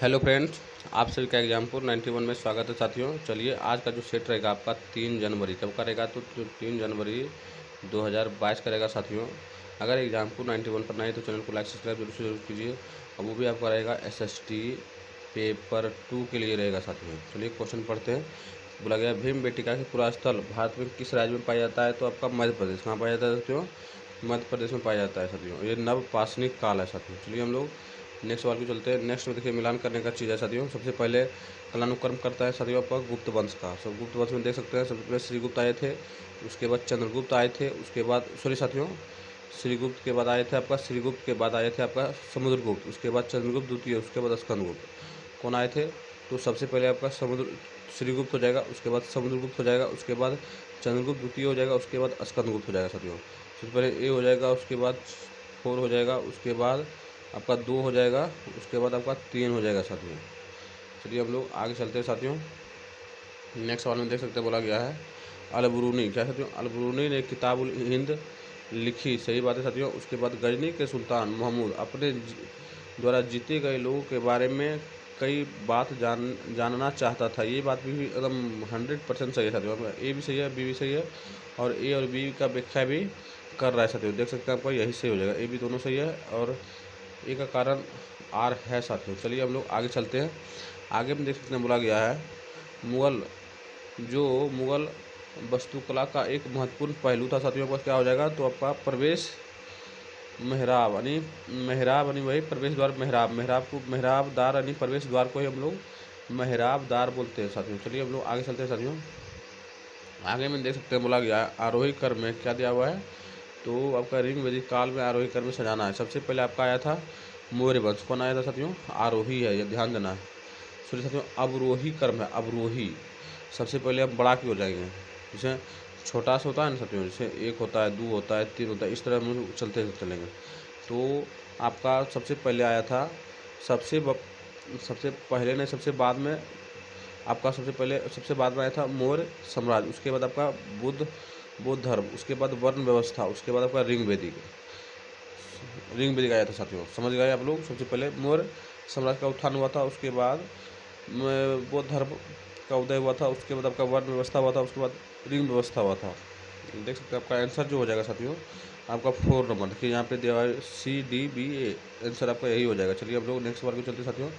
Hello friends, आप सभी का एग्जामपुर 91 में स्वागत है साथियों। चलिए आज का जो सेट रहेगा आपका 3 जनवरी कब का रहेगा, तो जो 3 जनवरी 2022 का रहेगा साथियों। अगर एग्जामपुर 91 पर नहीं तो चैनल को लाइक सब्सक्राइब जरूर से जरूर कीजिए। और वो भी आपका रहेगा एसएसटी पेपर 2 के लिए रहेगा साथियों। चलिए क्वेश्चन पढ़ते हैं। बोला गया भीम बेटिका के पूरा स्थल भारत में किस राज्य में पाया जाता है, तो आपका मध्य प्रदेश। कहाँ पाया जाता है साथियों? मध्य प्रदेश में पाया जाता है साथियों। ये नवपाषाणिक काल है साथियों। चलिए हम लोग नेक्स्ट सवाल को चलते हैं। नेक्स्ट में देखिए मिलान करने का चीज़ है साथियों। सबसे पहले कालानुक्रम करता है साथियों आपका गुप्त वंश का। सब गुप्त वंश में देख सकते हैं, सबसे पहले श्रीगुप्त आए थे, उसके बाद चंद्रगुप्त आए थे, उसके बाद सॉरी साथियों, श्रीगुप्त के बाद आए थे आपका, श्रीगुप्त के बाद आए थे आपका समुद्रगुप्त, उसके बाद चंद्रगुप्त द्वितीय, उसके बाद स्कंदगुप्त। कौन आए थे? तो सबसे पहले आपका श्रीगुप्त हो जाएगा, उसके बाद समुद्रगुप्त हो जाएगा, उसके बाद चंद्रगुप्त द्वितीय हो जाएगा, उसके बाद स्कंदगुप्त हो जाएगा साथियों। सबसे पहले ए हो जाएगा, उसके बाद 4 हो जाएगा, उसके बाद आपका 2 हो जाएगा, उसके बाद आपका 3 हो जाएगा साथियों। चलिए हम लोग आगे चलते हैं साथियों। नेक्स्ट सवाल में देख सकते हैं, बोला गया है अल-बरूनी। क्या साथियों? अल-बरूनी ने किताबुल हिंद लिखी, सही बात है साथियों। उसके बाद गजनी के सुल्तान महमूद अपने द्वारा जीते गए लोगों के बारे में कई बात जानना चाहता था। ये बात भी एकदम 100% सही है साथियों। ए भी सही है, बी भी सही है, और ए और बी का व्याख्या भी कर रहा है साथियों। देख सकते हैं आपका यही सही हो जाएगा। ए भी दोनों सही है और ए का कारण आर है साथियों। चलिए हम लोग आगे चलते हैं। आगे में देख सकते हैं, बोला गया है मुगल वास्तुकला का एक महत्वपूर्ण पहलू था साथियों। आपका क्या हो जाएगा? तो आपका प्रवेश मेहराब यानी वही प्रवेश द्वार। मेहराब द्वार यानी प्रवेश द्वार को ही हम लोग मेहराब द्वार बोलते हैं साथियों। चलिए हम लोग आगे चलते हैं साथियों। आगे में देख सकते हैं, बोला गया है आरोही क्रम में क्या दिया हुआ है, तो आपका ऋग वैदिक काल में आरोही क्रम में सजाना है। सबसे पहले आपका आया था मौर्य वंश। कौन आया था साथियों? आरोही है, ये ध्यान देना है। सॉरी साथियों, अवरोही क्रम है, अवरोही। सबसे पहले आप बड़ा की हो जाएंगे, जैसे छोटा सा होता है ना साथियों, जैसे 1 होता है, 2 होता है, 3 होता है, इस तरह हम लोग चलते चलेंगे। तो आपका सबसे पहले आया था, सबसे पहले नहीं, सबसे बाद में आपका सबसे बाद में आया था मौर्य साम्राज्य। उसके बाद आपका बौद्ध धर्म, उसके बाद वर्ण व्यवस्था, उसके बाद आपका रिंग वैदिक आया था साथियों। समझ गए आप लोग? सबसे पहले मौर्य साम्राज्य का उत्थान हुआ था, उसके बाद बौद्ध धर्म का उदय हुआ था, उसके बाद आपका वर्ण व्यवस्था हुआ था, उसके बाद रिंग व्यवस्था हुआ था। देख सकते हैं आपका आंसर जो हो जाएगा साथियों आपका 4 नंबर। देखिए यहाँ पे दिया हुआ है CDBA, आंसर आपका यही हो जाएगा। चलिए हम लोग नेक्स्ट बार को चलते साथियों।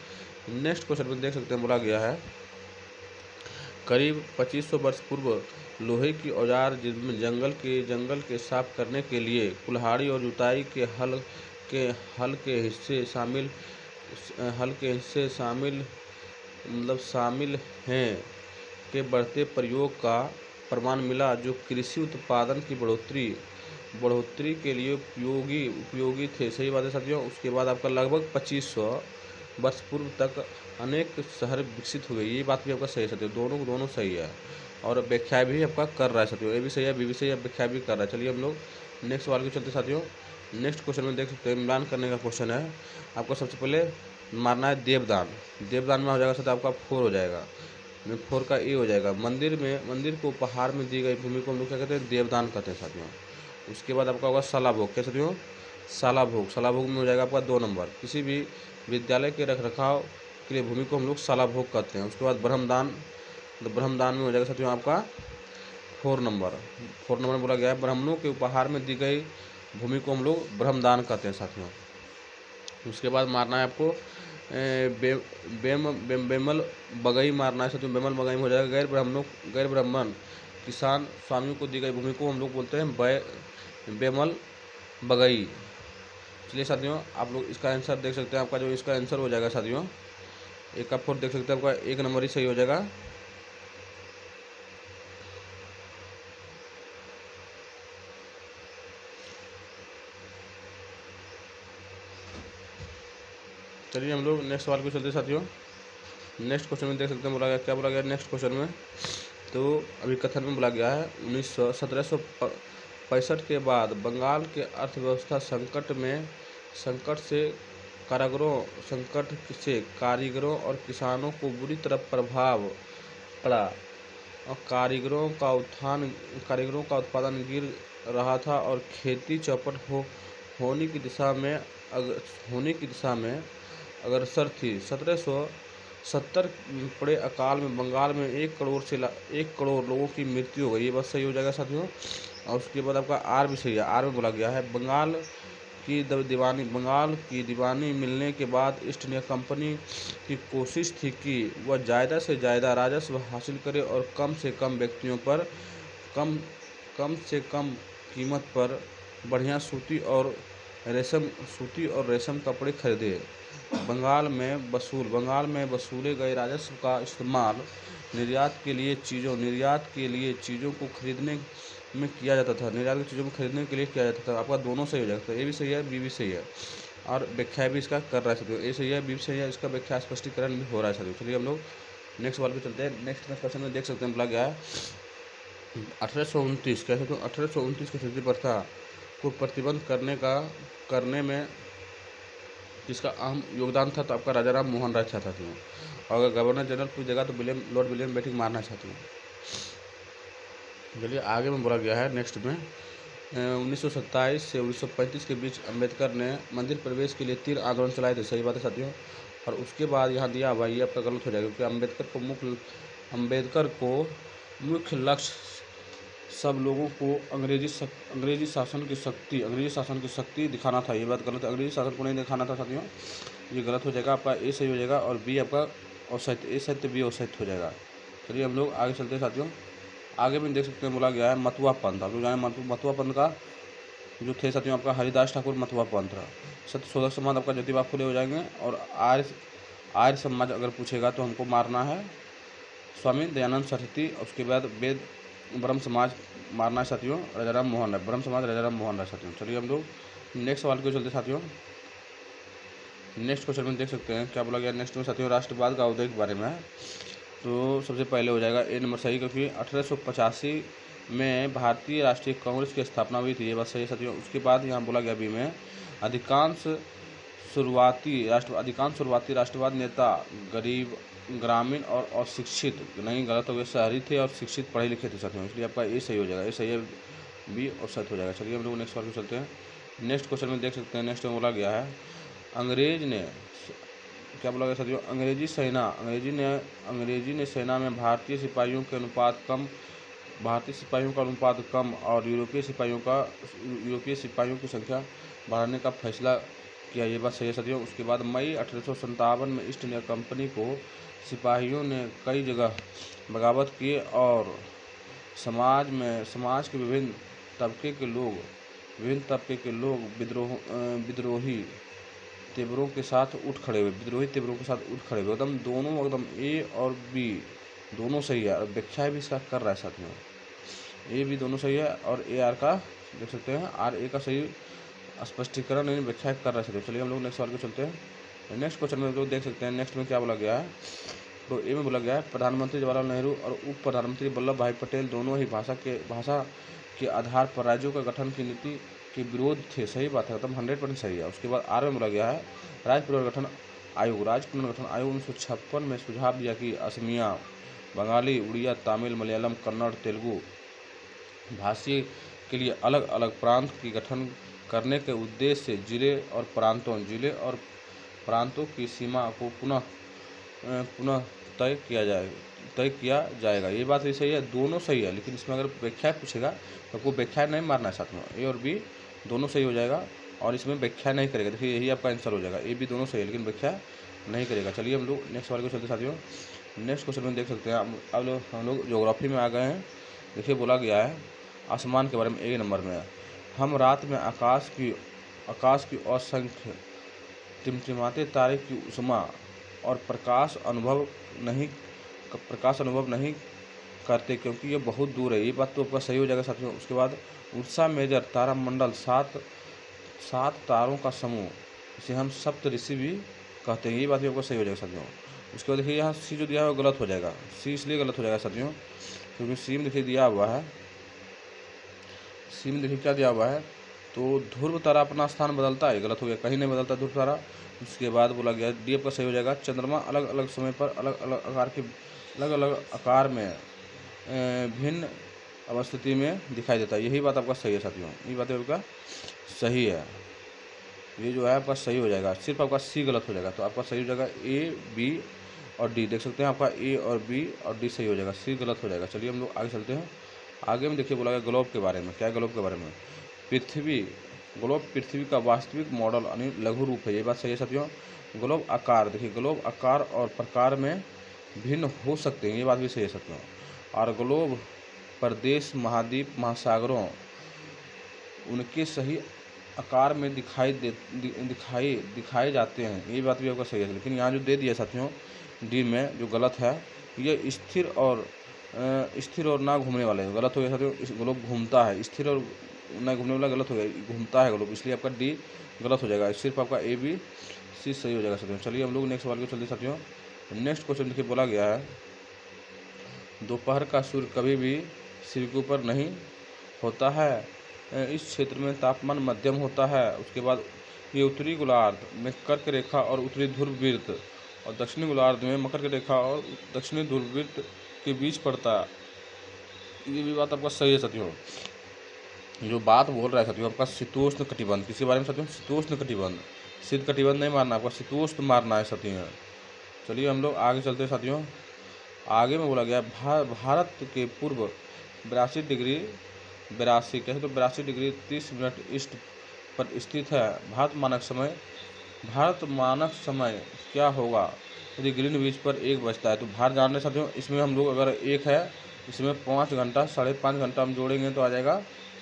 नेक्स्ट क्वेश्चन में देख सकते हैं, बोला गया है करीब 2500 वर्ष पूर्व लोहे की औजार जिनमें जंगल के साफ करने के लिए कुल्हाड़ी और जुताई के हल के हिस्से शामिल शामिल हैं के बढ़ते प्रयोग का प्रमाण मिला, जो कृषि उत्पादन की बढ़ोतरी के लिए उपयोगी थे। सही बात है साथियों। उसके बाद आपका लगभग 2500 वर्ष पूर्व तक अनेक शहर विकसित हुए। ये बात भी आपका सही है साथियों, दोनों सही है। और व्याख्या भी आपका कर रहा है साथियों, ए भी सही है, बी भी सही है, व्याख्या भी कर रहा है। चलिए हम लोग नेक्स्ट सवाल को चलते साथियों। नेक्स्ट क्वेश्चन में देख सकते हैं, मिलान करने का क्वेश्चन है आपको। सबसे पहले मारना है देवदान। देवदान में हो जाएगा साथियों आपका 4 हो जाएगा, 4 का ए हो जाएगा। मंदिर को उपहार में दी गई भूमि को हम लोग क्या कहते हैं? देवदान कहते हैं साथियों। उसके बाद आपका होगा शालाभोग। क्या साथियों? शालाभोग में हो जाएगा आपका 2 नंबर। किसी भी विद्यालय के रखरखाव के लिए भूमि को हम लोग शालाभोग कहते हैं। उसके बाद ब्रह्मदान, तो ब्रह्मदान में हो जाएगा साथियों आपका 4 नंबर। 4 नंबर में बोला गया है ब्राह्मणों के उपहार में दी गई भूमि को हम लोग ब्रह्मदान कहते हैं साथियों। उसके बाद मारना है आपको बेमल बगई मारना है साथियों। बेमल बगई में हो जाएगा गैर ब्राह्मण किसान स्वामियों को दी गई भूमि को हम लोग बोलते हैं बेमल बगई। चलिए साथियों आप लोग इसका आंसर देख सकते हैं। आपका जो इसका आंसर हो जाएगा साथियों, एक का 4 देख सकते हैं, आपका 1 नंबर ही सही हो जाएगा। चलिए हम लोग नेक्स्ट सवाल को चलते साथियों। नेक्स्ट क्वेश्चन में देख सकते हैं, बोला गया क्या बोला गया नेक्स्ट क्वेश्चन में, तो अभी कथन में बोला गया है 1765 के बाद बंगाल के अर्थव्यवस्था संकट से कारीगरों और किसानों को बुरी तरह प्रभाव पड़ा, और कारीगरों का उत्पादन गिर रहा था और खेती चौपट होने की दिशा में अग्रसर थी। 1770 पड़े अकाल में बंगाल में 1 करोड़ लोगों की मृत्यु हो गई। ये बात सही हो जाएगा साथियों। और उसके बाद आपका आर भी सही है। आर में बोला गया है बंगाल की दीवानी मिलने के बाद ईस्ट इंडिया कंपनी की कोशिश थी कि वह ज़्यादा से ज़्यादा राजस्व हासिल करे और कम से कम व्यक्तियों पर कम से कम कीमत पर बढ़िया सूती और रेशम कपड़े खरीदे। बंगाल में वसूले गए राजस्व का इस्तेमाल निर्यात के लिए चीज़ों को खरीदने में किया जाता था। आपका दोनों सही हो जाएगा। तो ए भी सही है, बी भी सही है। और व्याख्या भी इसका कर रहा है साथियों। ए सही है, बी सही है, इसका व्याख्या स्पष्टीकरण भी हो रहा है साथियों। चलिए हम लोग नेक्स्ट सवाल पे चलते हैं। नेक्स्ट क्वेश्चन में देख सकते हैं बोला गया है 1829 कैसे तो 1829 की सती प्रथा को प्रतिबंध करने में जिसका अहम योगदान था, तो आपका राजा राम मोहन राय था साथियों। और अगर गवर्नर जनरल पूछ देगा तो लॉर्ड विलियम बेंटिंक मारना साथियों। चलिए आगे में बोला गया है नेक्स्ट में 1927 से 1935 के बीच अंबेडकर ने मंदिर प्रवेश के लिए 3 आंदोलन चलाए थे। सही बात है साथियों। और उसके बाद यहाँ दिया हुआ ये आपका गलत हो जाएगा, क्योंकि अंबेडकर को मुख्य लक्ष्य सब लोगों को अंग्रेजी शासन की शक्ति दिखाना था। ये बात गलत है, अंग्रेजी शासन को नहीं दिखाना था साथियों। ये गलत हो जाएगा, आपका ए सही हो जाएगा और बी आपका औसत, ए सत्य बी औसत हो जाएगा। चलिए हम लोग आगे चलते हैं साथियों। आगे में देख सकते हैं बोला गया है मतुआ पंथ। आप लोग जाने मतुआ पंथ का जो थे साथियों आपका हरिदास ठाकुर मतुआ पंथ। सत्यशोधक समाज आपका ज्योतिबा फुले हो जाएंगे। और आर्य समाज अगर पूछेगा तो हमको मारना है स्वामी दयानंद सरस्वती। उसके बाद वेद ब्रह्म समाज मारना है साथियों राजाराम मोहन राय। ब्रह्म समाज राजाराम मोहन राय साथियों। चलिए हम लोग नेक्स्ट सवाल को चलते साथियों। नेक्स्ट क्वेश्चन में देख सकते हैं क्या बोला गया नेक्स्ट में साथियों, राष्ट्रवाद का उदय के बारे में है। तो सबसे पहले हो जाएगा ए नंबर सही, क्योंकि 1885 में भारतीय राष्ट्रीय कांग्रेस की स्थापना हुई थी। ये बात सही है साथियों। उसके बाद यहाँ बोला गया बी में अधिकांश शुरुआती राष्ट्रवाद नेता गरीब, ग्रामीण और अशिक्षित नहीं, गलत हो गया, शहरी थे और शिक्षित पढ़े लिखे थे साथियों। इसलिए आपका ए सही हो जाएगा। ए सही है, बी और सही हो जाएगा। चलिए हम लोग नेक्स्ट सवाल को चलते हैं। नेक्स्ट क्वेश्चन में देख सकते हैं नेक्स्ट में बोला गया है अंग्रेज ने क्या बोला गया साथियों, अंग्रेजी ने सेना में भारतीय सिपाहियों का अनुपात कम और यूरोपीय सिपाहियों की संख्या बढ़ाने का फैसला किया। ये बात सही है साथियों। उसके बाद मई 1857 में ईस्ट इंडिया कंपनी को सिपाहियों ने कई जगह बगावत किए और समाज के विभिन्न तबके के लोग विद्रोही तेवरों के साथ उठ खड़े हुए। एकदम ए और बी दोनों सही है। और व्याख्या भी इसका कर रहा है साथियों। ए बी दोनों सही है और ए आर का देख सकते हैं आर ए का सही स्पष्टीकरण नहीं व्याख्या कर रहा है। चलिए हम लोग नेक्स्ट सवाल को चलते हैं। नेक्स्ट क्वेश्चन में लोग देख सकते हैं नेक्स्ट में क्या बोला गया है। तो ए में बोला गया है प्रधानमंत्री जवाहरलाल नेहरू और उप प्रधानमंत्री वल्लभ भाई पटेल दोनों ही भाषा के आधार पर राज्यों का गठन की नीति के विरोध थे। सही बात है, एकदम 100% सही है। उसके बाद आर में बोला गया है राज्य पुनर्गठन आयोग 1956 में सुझाव दिया कि असमिया, बंगाली, उड़िया, तमिल, मलयालम, कन्नड़, तेलुगु भाषी के लिए अलग अलग प्रांत की गठन करने के उद्देश्य से जिले और प्रांतों की सीमा को पुनः तय किया जाएगा। ये बात भी सही है, दोनों सही है। लेकिन इसमें अगर व्याख्या पूछेगा तो आपको व्याख्या नहीं मारना है साथ में। ए और बी दोनों सही हो जाएगा और इसमें व्याख्या नहीं करेगा। देखिए यही आपका आंसर हो जाएगा। ए बी दोनों सही है लेकिन व्याख्या नहीं करेगा। चलिए हम लोग नेक्स्ट सवाल को चलते साथियों। नेक्स्ट क्वेश्चन में देख सकते हैं अब हम लोग ज्योग्राफी में आ गए हैं। देखिए बोला गया है आसमान के बारे में ए नंबर में हम रात में आकाश की असंख्य टिमटिमाते तारे की उष्मा और प्रकाश अनुभव नहीं करते क्योंकि ये बहुत दूर है। ये बात तो आपका सही हो जाएगा साथियों। उसके बाद उर्सा मेजर तारामंडल 7 तारों का समूह, इसे हम सप्त ऋषि भी कहते हैं। ये बात भी आपको सही हो जाएगा साथियों। उसके बाद देखिए यहाँ सी जो दिया है वो गलत हो जाएगा। सी इसलिए गलत हो जाएगा साथियों क्योंकि सी में देखिए दिया हुआ है, सी में देखिए क्या दिया हुआ है, तो ध्रुव तारा अपना स्थान बदलता है, गलत हो गया, कहीं नहीं बदलता ध्रुव तारा। उसके बाद बोला गया डी आपका सही हो जाएगा चंद्रमा अलग अलग समय पर अलग अलग आकार में भिन्न अवस्थिति में दिखाई देता है। यही बात आपका सही है साथियों, ये बात आपका सही है। ये जो है आपका सही हो जाएगा, सिर्फ आपका सी गलत हो जाएगा। तो आपका सही हो जाएगा ए, बी और डी। देख सकते हैं आपका ए और बी और डी सही हो जाएगा, सी गलत हो जाएगा। चलिए हम लोग आगे चलते हैं। आगे में देखिए बोला गया ग्लोब के बारे में। क्या है ग्लोब के बारे में? ग्लोब पृथ्वी का वास्तविक मॉडल यानी लघु रूप है। ये बात सही है साथियों। ग्लोब आकार, देखिए ग्लोब आकार और प्रकार में भिन्न हो सकते हैं, ये बात भी सही है साथियों। और ग्लोब प्रदेश, महाद्वीप, महासागरों उनके सही आकार में दिखाए जाते हैं, ये बात भी आपका सही है। लेकिन यहाँ जो दे दिया साथियों डी में जो गलत है, ये स्थिर और ना घूमने वाले गलत हो गया साथियों। इस ग्लोब घूमता है, स्थिर और ना घूमने वाला गलत हो गया, घूमता है ग्लोब, इसलिए आपका डी गलत हो जाएगा। सिर्फ आपका ए, बी, सी सही हो जाएगा साथियों। चलिए हम लोग नेक्स्ट सवाल को चलते साथियों। नेक्स्ट क्वेश्चन देखिए बोला गया है, दोपहर का सूर्य कभी भी सिर के ऊपर नहीं होता है, इस क्षेत्र में तापमान मध्यम होता है। उसके बाद ये उत्तरी गोलार्ध में कर्क रेखा और उत्तरी ध्रुववृत्त और दक्षिणी गोलार्ध में मकर रेखा और दक्षिणी ध्रुववृत्त के बीच पड़ता है। ये भी बात आपका सही है साथियों। जो बात बोल रहा है साथियों आपका शीतोष्ण कटिबंध, किसके बारे में साथियों? शीतोष्ण कटिबंध। शीत कटिबंध नहीं मारना, आपका शीतोष्ण मारना है साथियों। चलिए हम लोग आगे चलते हैं साथियों। आगे में बोला गया भारत के पूर्व 82 डिग्री 30 मिनट ईस्ट पर स्थित है। भारत मानक समय क्या होगा यदि ग्रीनविच पर 1 बजता है? तो भारत जान रहे साथियों, इसमें हम लोग अगर 1 है, इसमें 5 घंटा 5.5 घंटा हम जोड़ेंगे तो आ जाएगा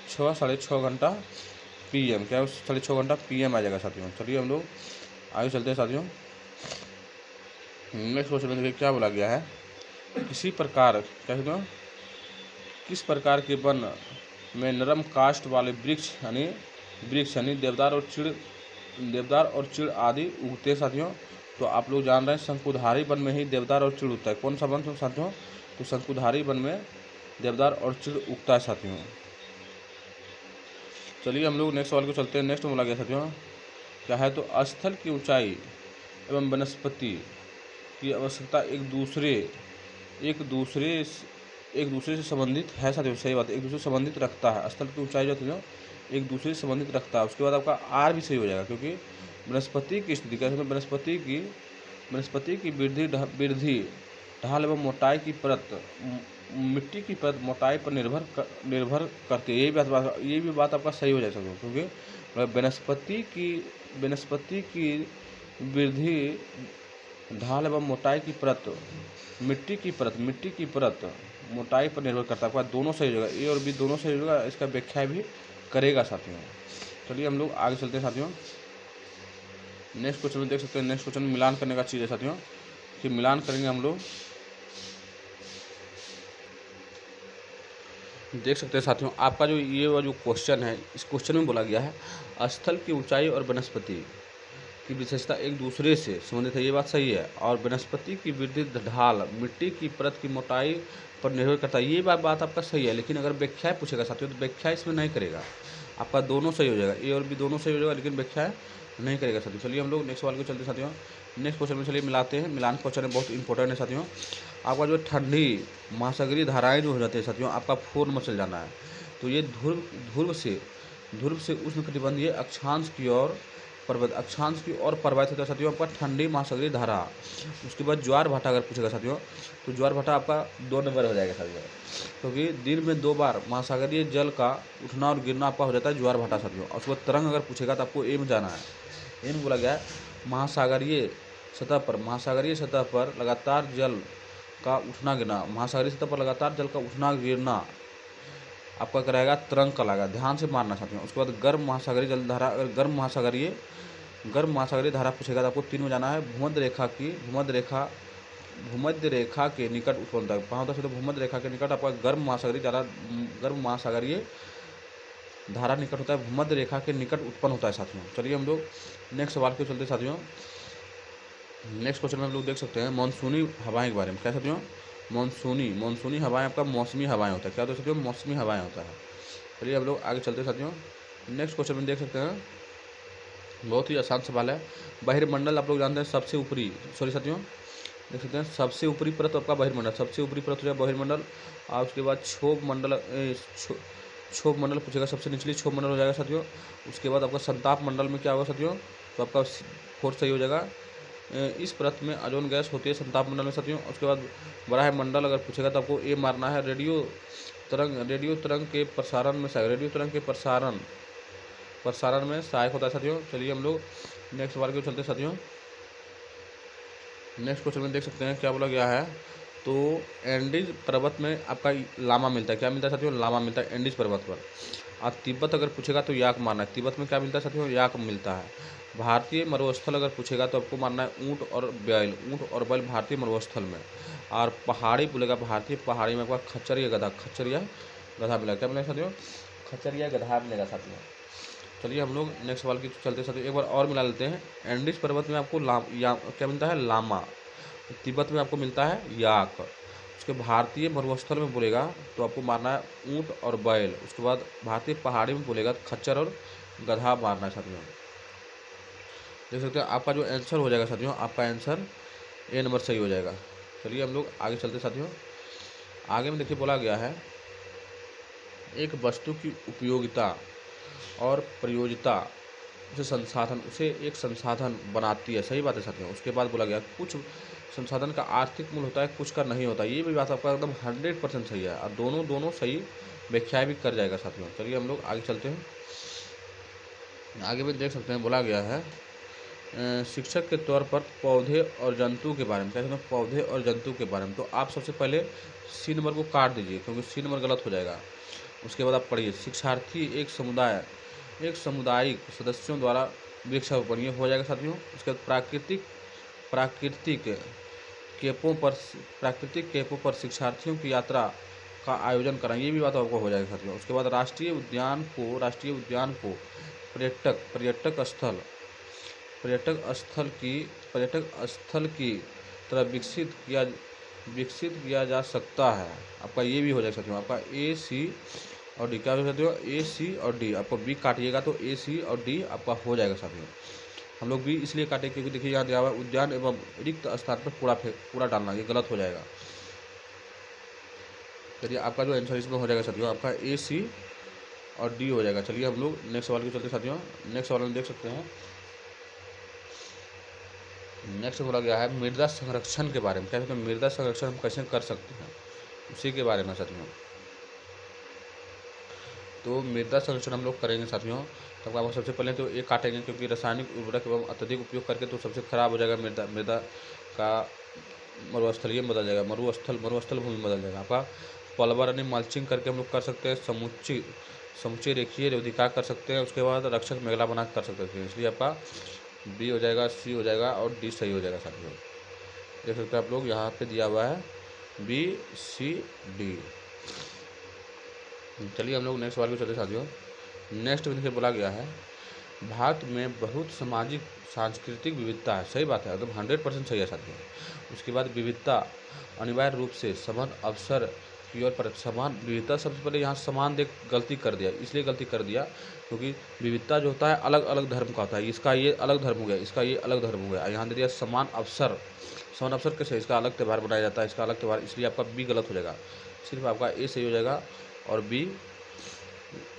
6 घंटा PM। क्या 6.5 घंटा PM आ जाएगा साथियों। चलिए हम लोग आगे चलते हैं साथियों। नेक्स्ट क्वेश्चन में देखिए क्या बोला गया है, किस प्रकार के वन में नरम काष्ठ वाले वृक्ष यानी देवदार और चीड़ आदि उगते हैं साथियों? तो आप लोग जान रहे हैं शंकुधारी वन में ही देवदार और चीड़ उगता है। कौन सा वन साथियों? तो शंकुधारी वन में देवदार और चीड़ उगता है साथियों। चलिए हम लोग नेक्स्ट सवाल को चलते हैं। नेक्स्ट बोला गया साथियों क्या है, तो स्थल की ऊंचाई एवं वनस्पति की आवश्यकता एक दूसरे से संबंधित है साथियों। सही बात है, एक दूसरे से संबंधित रखता है। स्थल की ऊंचाई जो है एक दूसरे से संबंधित रखता है। उसके बाद आपका आर भी सही हो जाएगा, क्योंकि वनस्पति की स्थिति क्या है, वनस्पति की वृद्धि ढाल एवं मोटाई की परत, मिट्टी की परत मोटाई पर निर्भर करती है। ये भी बात आपका सही हो जाएगा, क्योंकि वनस्पति की वृद्धि ढाल एवं मोटाई की परत, मिट्टी की परत मोटाई पर निर्भर करता है। आपका दोनों सही हो जाएगा, ए और बी दोनों सही हो जाएगा। इसका व्याख्या भी करेगा साथियों। चलिए हम लोग आगे चलते हैं साथियों। नेक्स्ट क्वेश्चन में देख सकते हैं, नेक्स्ट क्वेश्चन में मिलान करने का चीज़ है साथियों, कि मिलान करेंगे हम लोग। देख सकते हैं साथियों आपका जो ये वाला जो क्वेश्चन है, इस क्वेश्चन में बोला गया है स्थल की ऊंचाई और वनस्पति की विशेषता एक दूसरे से संबंधित है। ये बात सही है। और वनस्पति की वृद्धि ढाल मिट्टी की परत की मोटाई पर निर्भर करता है। ये बात आपका सही है। लेकिन अगर व्याख्या पूछेगा साथियों तो व्याख्या इसमें नहीं करेगा। आपका दोनों सही हो जाएगा, ए और बी दोनों सही हो जाएगा, लेकिन व्याख्या नहीं करेगा साथियों। चलिए हम लोग नेक्स्ट सवाल को चलते साथियों। नेक्स्ट क्वेश्चन में चलिए मिलाते हैं। मिलान क्वेश्चन है, बहुत इंपॉर्टेंट है साथियों। आपका जो ठंडी महासागरीय धाराएं जो हो जाती है साथियों, आपका 4 में चल जाना है। तो ये ध्रुव से उष्णकटिबंधीय अक्षांश की ओर प्रवाहित होता है साथियों आपका ठंडी महासागरीय धारा। उसके बाद ज्वार भाटा अगर पूछेगा साथियों तो ज्वार भाटा आपका 2 नंबर हो जाएगा साथियों, क्योंकि दिन में 2 बार महासागरीय जल का उठना और गिरना आपका हो जाता है ज्वार भाटा साथियों। और उसके बाद तरंग अगर पूछेगा तो आपको ए में जाना है। ए में बोला गया है महासागरीय सतह पर लगातार जल का उठना गिरना, महासागरीय सतह पर लगातार जल का उठना गिरना आपका कराएगा तरंग का लगा, ध्यान से मारना साथियों। उसके बाद गर्म महासागरीय जलधारा, अगर गर्म महासागरीय धारा पूछेगा तो आपको 3 में जाना है। भूमध्य रेखा के निकट उत्पन्न होता है। कहाँ होता है तो भूमध्य रेखा के निकट आपका गर्म महासागरीय धारा निकट होता है, भूमध्य रेखा के निकट उत्पन्न होता है साथियों। चलिए हम लोग नेक्स्ट सवाल के चलते साथियों। नेक्स्ट क्वेश्चन में हम लोग देख सकते हैं मानसूनी हवाएं के बारे में। क्या साथियों? मानसूनी हवाएं आपका मौसमी हवाएं होता है। क्या होता है साथियों? मौसमी हवाएं होता है। चलिए हम लोग आगे चलते साथियों। नेक्स्ट क्वेश्चन में देख सकते हैं, बहुत ही आसान सवाल है। बहिर्मंडल आप लोग जानते हैं सबसे ऊपरी, साथियों देख सकते हैं सबसे ऊपरी परत आपका बहिर्मंडल, सबसे ऊपरी परत हो जाए बहिर्मंडल। और उसके बाद क्षोभ मंडल पूछेगा, सबसे निचली क्षोभ मंडल हो जाएगा साथियों। उसके बाद आपका संताप मंडल में क्या होगा साथियों, तो आपका 4 सही हो जाएगा। इस परत में ओजोन गैस होती है संताप मंडल में साथियों। उसके बाद बड़ा मंडल अगर पूछेगा तो आपको ए मारना है। रेडियो तरंग के प्रसारण में सहायक होता है साथियों। चलिए हम लोग नेक्स्ट सवाल की ओर चलते हैं साथियों। नेक्स्ट क्वेश्चन में देख सकते हैं क्या बोला गया है, तो एंडीज पर्वत में आपका लामा मिलता है। क्या मिलता है साथियों, लामा मिलता है एंडीज पर्वत पर। और तिब्बत अगर पूछेगा तो याक मारना है। तिब्बत में क्या मिलता है साथियों, याक मिलता है। भारतीय मरुस्थल अगर पूछेगा तो आपको मानना है ऊँट और बैल भारतीय मरुस्थल में। और पहाड़ी बोलेगा, भारतीय पहाड़ी में आपका खच्चर या गधा मिलेगा। क्या मिलेगा साथियों, खच्चर या गधा मिलेगा साथियों। चलिए हम लोग नेक्स्ट सवाल की चलते साथियों, एक बार और मिला लेते हैं। एंडीज पर्वत में आपको क्या मिलता है, लामा। तिब्बत में आपको मिलता है याक। उसके भारतीय मरुस्थल में बोलेगा तो आपको मारना है ऊँट और बैल। उसके बाद भारतीय पहाड़ी में बोलेगा तो खच्चर और गधा मारना है साथियों। देख सकते हैं आपका जो आंसर हो जाएगा साथियों, आपका आंसर ए नंबर सही हो जाएगा। चलिए हम लोग आगे चलते साथियों। आगे में देखिए बोला गया है, एक वस्तु की उपयोगिता और प्रयोज्यता उसे एक संसाधन बनाती है। सही बात है साथियों। उसके बाद बोला गया कुछ संसाधन का आर्थिक मूल्य होता है, कुछ का नहीं होता। ये भी बात आपका एकदम 100% सही है और दोनों सही व्याख्या भी कर जाएगा साथियों। चलिए हम लोग आगे चलते हैं। आगे भी देख सकते हैं बोला गया है, शिक्षक के तौर पर पौधे और जंतु के बारे में। क्या कहते हैं, पौधे और जंतु के बारे में। तो आप सबसे पहले सी नंबर को काट दीजिए क्योंकि सी नंबर गलत हो जाएगा। उसके बाद आप पढ़िए, शिक्षार्थी एक सामुदायिक सदस्यों द्वारा वृक्षारोपण, ये हो जाएगा साथियों। उसके बाद प्राकृतिक केपों पर शिक्षार्थियों की यात्रा का आयोजन कराएं। ये भी बात आपको हो जाएगा साथियों। उसके बाद राष्ट्रीय उद्यान को पर्यटक स्थल की तरह विकसित किया जा सकता है। आपका ये भी हो जाएगा साथियों। आपका ए सी और डी क्या हो साथियों, ए सी और डी। आपको बी काटिएगा तो ए सी और डी आपका हो जाएगा साथियों। हम लोग भी इसलिए काटे क्योंकि देखिए यहाँ दिया हुआ उद्यान एवं रिक्त स्थान पर कूड़ा डालना, ये गलत हो जाएगा। चलिए आपका जो आंसर इसमें हो जाएगा साथियों, आपका ए सी और डी हो जाएगा। चलिए हम लोग नेक्स्ट सवाल की चलते साथियों। नेक्स्ट सवाल में देख सकते हैं, नेक्स्ट बोला गया है मृदा संरक्षण के बारे में। क्या कहते हैं, मृदा संरक्षण हम कैसे कर सकते हैं, उसी के बारे में साथियों। तो मृदा संरक्षण हम लोग करेंगे साथियों। तो आपको सबसे पहले तो ये काटेंगे क्योंकि रासायनिक उर्वरक एवं अत्यधिक उपयोग करके तो सबसे खराब हो जाएगा मृदा का मरुस्थलीय बदल जाएगा, मरुस्थल भूमि बदल जाएगा। आपका पलवर यानी मल्चिंग करके हम लोग कर सकते हैं, समुच्चय रेखीय रेवधिका कर सकते हैं। उसके बाद रक्षक मेघला बना कर सकते हैं। इसलिए आपका बी हो जाएगा, सी हो जाएगा और डी सही हो जाएगा साथियों। देख सकते हैं आप लोग यहाँ पे दिया हुआ है बी सी डी। चलिए हम लोग नेक्स्ट सवाल को चलते साथियों। नेक्स्ट में देखिए बोला गया है, भारत में बहुत सामाजिक सांस्कृतिक विविधता है। सही बात है, एकदम 100% सही है साथियों। उसके बाद विविधता अनिवार्य रूप से समान अवसर की ओर पर समान विविधता, सबसे पहले यहाँ समान देख गलती कर दिया, इसलिए गलती कर दिया क्योंकि विविधता जो होता है अलग अलग धर्म का होता है। इसका ये अलग धर्म हो गया, इसका ये अलग धर्म हो गया। यहाँ दे दिया समान अवसर कैसे, इसका अलग त्यौहार बनाया जाता है, इसका अलग त्यौहार, इसलिए आपका बी गलत हो जाएगा। सिर्फ आपका ए सही हो जाएगा और बी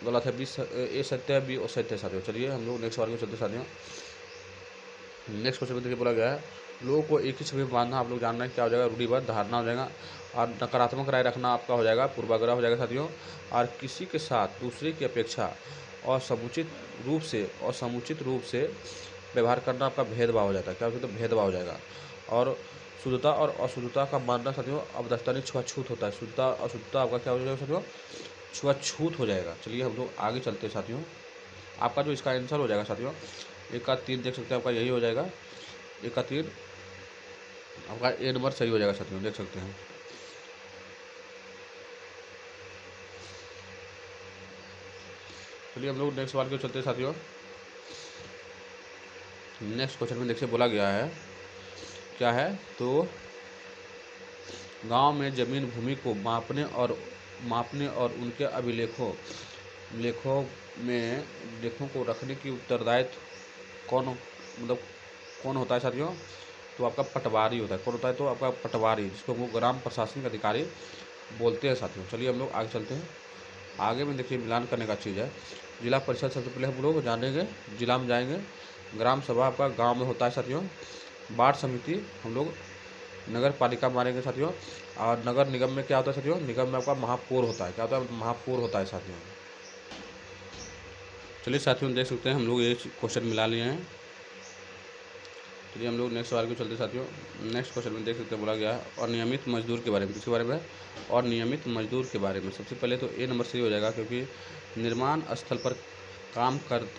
गलत है। बी ए सत्य है, बी असत्य है साथियों। चलिए हम लोग नेक्स्ट सवाल में चलते साथियों। नेक्स्ट क्वेश्चन में देखिए बोला गया है, लोगों को एक ही छवि में बांधना। आप लोग जानना है क्या हो जाएगा, रूढ़िबद्ध धारणा हो जाएगा। और नकारात्मक राय रखना आपका हो जाएगा, पूर्वाग्रह हो जाएगा साथियों। और किसी के साथ दूसरे की अपेक्षा असमुचित रूप से व्यवहार करना आपका भेदभाव हो जाता है। क्या होता है, तो भेदभाव हो जाएगा। और शुद्धता और अशुद्धता का मानना साथियों अब दस्तानी छुआछूत होता है। शुद्धता अशुद्धता आपका क्या हो जाएगा साथियों, छुआछूत हो जाएगा। चलिए हम लोग आगे चलते हैं साथियों। आपका जो इसका आंसर हो जाएगा साथियों, 1 का 3 देख सकते हैं, आपका यही हो जाएगा 1 का 3। आपका ए नंबर सही हो जाएगा साथियों, देख सकते हैं। चलिए हम लोग नेक्स्ट सवाल के चलते हैं साथियों। नेक्स्ट क्वेश्चन में देखिए बोला गया है क्या है, तो गांव में जमीन भूमि को मापने और उनके अभिलेखों लेखों को रखने की उत्तरदायित्व कौन होता है साथियों, तो आपका पटवारी होता है। कौन होता है, तो आपका पटवारी, जिसको वो ग्राम प्रशासनिक अधिकारी बोलते हैं साथियों। चलिए हम लोग आगे चलते हैं। आगे में देखिए मिलान करने का चीज़ है। जिला परिषद सबसे पहले हम लोग जानेंगे, जिला में जाएंगे। ग्राम सभा आपका गांव में होता है साथियों। वार्ड समिति हम लोग नगर पालिका मानेंगे साथियों। और नगर निगम में क्या होता है साथियों, निगम में आपका महापौर होता है। क्या होता है, महापौर होता है साथियों। चलिए साथियों देख सकते हैं हम लोग ये क्वेश्चन मिला लिए हैं। चलिए हम लोग नेक्स्ट सवाल को चलते साथियों। नेक्स्ट क्वेश्चन में देख सकते हैं बोला गया है और नियमित मजदूर के बारे में, किसके बारे में, और नियमित मजदूर के बारे में। सबसे पहले तो ए नंबर सही हो जाएगा, क्योंकि निर्माण स्थल पर काम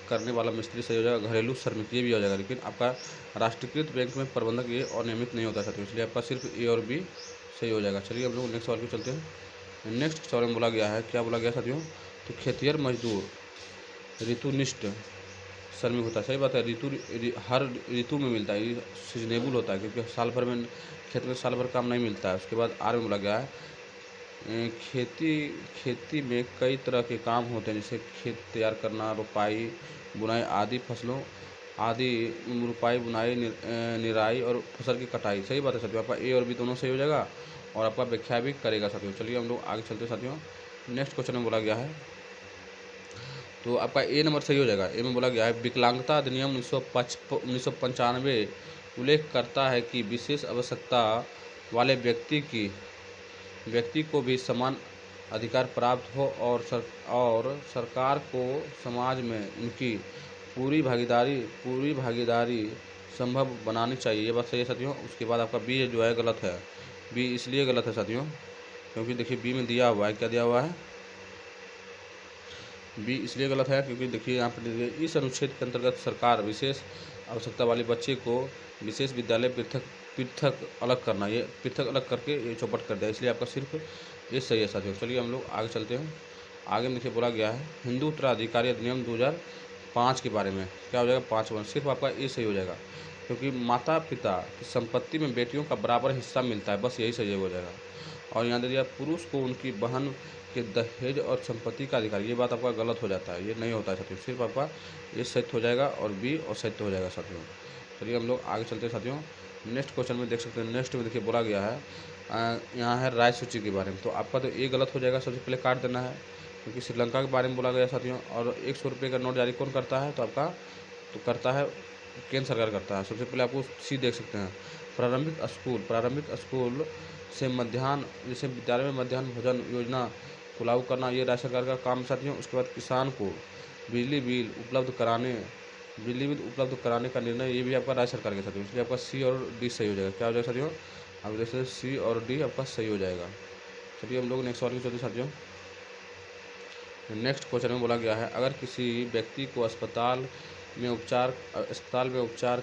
करने वाला मिस्त्री सही हो जाएगा। घरेलू श्रमिक ये भी हो जाएगा, लेकिन आपका राष्ट्रीयकृत बैंक में प्रबंधक ये अनियमित नहीं होता साथियों, इसलिए आपका सिर्फ ए और बी सही हो जाएगा। चलिए हम लोग नेक्स्ट सवाल को चलते हैं। नेक्स्ट सवाल में बोला गया है, क्या बोला गया साथियों, तो खेतिहर मजदूर ऋतुनिष्ठ श्रमिक होता है। सही बात है, हर ऋतु में मिलता है, ये सीजनेबल होता है, क्योंकि साल भर में खेत में साल भर काम नहीं मिलता है। उसके बाद आर में बोला गया है खेती में कई तरह के काम होते हैं, जैसे खेत तैयार करना, रुपाई, बुनाई आदि फसलों आदि, रुपाई, बुनाई, निराई और फसल की कटाई। सही बात है साथियों, आपका ए और बी दोनों सही हो जाएगा और आपका व्याख्या भी करेगा साथियों। चलिए हम लोग आगे चलते साथियों। नेक्स्ट क्वेश्चन में बोला गया है, तो आपका ए नंबर सही हो जाएगा। ए में बोला गया है विकलांगता अधिनियम 1995 उल्लेख करता है कि विशेष आवश्यकता वाले व्यक्ति को भी समान अधिकार प्राप्त हो और सरकार को समाज में उनकी पूरी भागीदारी संभव बनानी चाहिए। ये बात सही है साथियों। उसके बाद आपका बी जो है गलत है। बी इसलिए गलत है साथियों, क्योंकि देखिए बी में दिया हुआ है, क्या दिया हुआ है, बी इसलिए गलत है क्योंकि देखिए यहाँ पर देखिए इस अनुच्छेद के अंतर्गत सरकार विशेष आवश्यकता वाले बच्चे को विशेष विद्यालय पृथक अलग करना, ये पृथक अलग करके ये चौपट कर दिया, इसलिए आपका सिर्फ ये सही है साथियों। चलिए हम लोग आगे चलते हैं। आगे में देखिए बोला गया है हिंदू उत्तराधिकारी अधिनियम 2005 के बारे में। क्या हो जाएगा, 5 सिर्फ आपका ये सही हो जाएगा, क्योंकि माता पिता की संपत्ति में बेटियों का बराबर हिस्सा मिलता है, बस यही सही हो जाएगा। और यहाँ दे दिया पुरुष को उनकी बहन के दहेज और संपत्ति का अधिकार, ये बात आपका गलत हो जाता है, ये नहीं होता है साथियों। सिर्फ आपका ये सत्य हो जाएगा और बी और सत्य हो जाएगा साथियों। चलिए हम लोग आगे चलते हैं साथियों। नेक्स्ट क्वेश्चन में देख सकते हैं, नेक्स्ट में देखिए बोला गया है यहाँ है राय सूची के बारे में। तो आपका तो ये गलत हो जाएगा, सबसे पहले काट देना है, क्योंकि श्रीलंका के बारे में बोला गया साथियों। और 100 रुपये का नोट जारी कौन करता है, तो आपका तो करता है केंद्र सरकार करता है। सबसे पहले आपको सी देख सकते हैं, प्रारंभिक स्कूल से मध्याह्न, जैसे विद्यालय में मध्याह्न भोजन योजना को लागू करना, ये राज्य सरकार का काम साथियों। उसके बाद किसान को बिजली बिल उपलब्ध कराने का निर्णय, ये भी आपका राज्य सरकार के साथियों, इसलिए आपका सी और डी सही हो जाएगा। क्या हो जाएगा साथियों, आप देख सकते हैं सी और डी आपका सही हो जाएगा। चलिए हम लोग नेक्स्ट सवाल में चलते साथियों। नेक्स्ट क्वेश्चन में बोला गया है अगर किसी व्यक्ति को अस्पताल में उपचार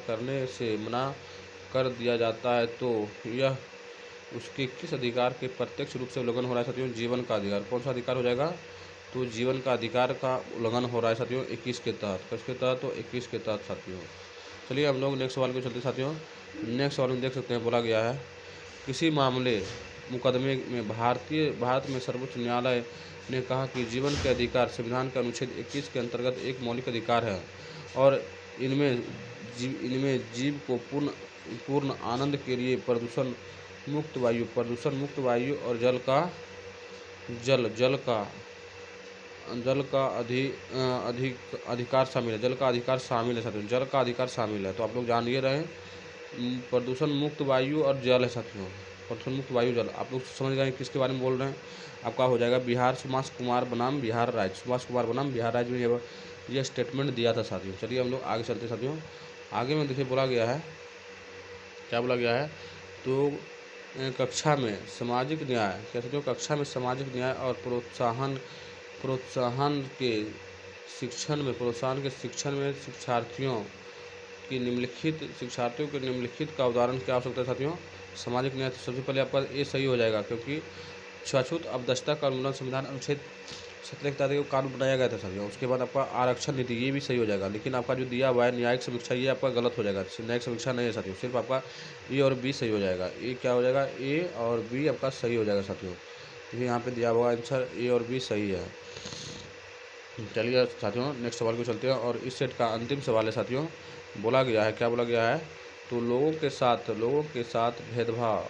करने से मना कर दिया जाता है तो यह उसके किस अधिकार के प्रत्यक्ष रूप से उल्लंघन हो रहा है साथियों, जीवन का अधिकार। कौन सा अधिकार हो जाएगा, तो जीवन का अधिकार का उल्लंघन हो रहा है साथियों 21 के तहत। किसके तहत, तो 21 के तहत साथियों। चलिए हम लोग नेक्स्ट सवाल को चलते साथियों। नेक्स्ट सवाल में देख सकते हैं बोला गया है किसी मुकदमे में भारत में सर्वोच्च न्यायालय ने कहा कि जीवन के अधिकार संविधान के अनुच्छेद 21 के अंतर्गत एक मौलिक अधिकार है और इनमें जीव को पूर्ण आनंद के लिए प्रदूषण मुक्त वायु और जल का अधिकार शामिल है। जल का अधिकार शामिल है साथियों, जल का अधिकार शामिल है। तो आप लोग जान ये रहे प्रदूषण मुक्त वायु और जल है साथियों, प्रदूषण मुक्त वायु जल। आप लोग समझ गए किसके बारे में बोल रहे हैं, आपका हो जाएगा बिहार सुभाष कुमार बनाम बिहार राज्य में यह स्टेटमेंट दिया था साथियों। चलिए हम लोग आगे चलते साथियों। आगे में देखिए बोला गया है, क्या बोला गया है, तो कक्षा में सामाजिक न्याय, क्या साथियों, कक्षा में सामाजिक न्याय और प्रोत्साहन के शिक्षण में शिक्षार्थियों के निम्नलिखित का उदाहरण क्या हो सकता है साथियों, सामाजिक न्याय। तो सबसे पहले आपका ये सही हो जाएगा, क्योंकि छूत अपदस्थता का उन्मूलन संविधान अनुच्छेद 17 के तहत कानून बनाया गया था साथियों। उसके बाद आपका आरक्षण नीति, ये भी सही हो जाएगा। लेकिन आपका जो दिया हुआ है न्यायिक समीक्षा, ये आपका गलत हो जाएगा, न्यायिक समीक्षा नहीं है साथियों, सिर्फ आपका ए और बी सही हो जाएगा। ए क्या हो जाएगा, ए और बी आपका सही हो जाएगा साथियों। देखिए यहाँ पे दिया हुआ आंसर ए और बी सही है। चलिए साथियों नेक्स्ट सवाल को चलते हैं और इस सेट का अंतिम सवाल है साथियों। बोला गया है, क्या बोला गया है, तो लोगों के साथ भेदभाव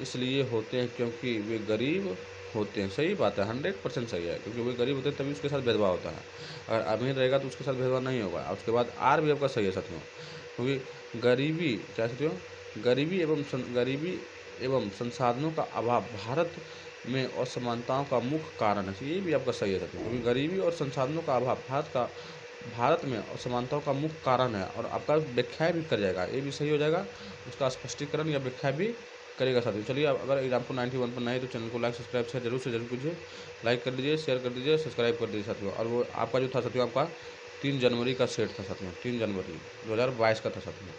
इसलिए होते हैं क्योंकि वे गरीब होते हैं। सही बात है, 100% सही है, क्योंकि वो गरीब होते हैं तभी उसके साथ भेदभाव होता है। अगर अमीर रहेगा तो उसके साथ भेदभाव नहीं होगा। और उसके बाद आर भी आपका सही है साथियों, क्योंकि गरीबी क्या है साथियों, गरीबी एवं संसाधनों का अभाव भारत में असमानताओं का मुख्य कारण है। ये भी आपका सही है साथियों, क्योंकि गरीबी और संसाधनों का अभाव भारत में असमानताओं का मुख्य कारण है। और आपका व्याख्या भी कर जाएगा, ये भी सही हो जाएगा, उसका स्पष्टीकरण या व्याख्या भी करेगा साथियों। चलिए, अब अगर एग्जाम्पल 91 पर नए तो चैनल को लाइक सब्सक्राइब शेयर जरूर से जरूर कीजिए। लाइक कर दीजिए, शेयर कर दीजिए, सब्सक्राइब कर दीजिए साथियों। और वो आपका जो था साथियों, आपका 3 जनवरी का सेट था साथियों, 3 जनवरी 2022 का था साथियों।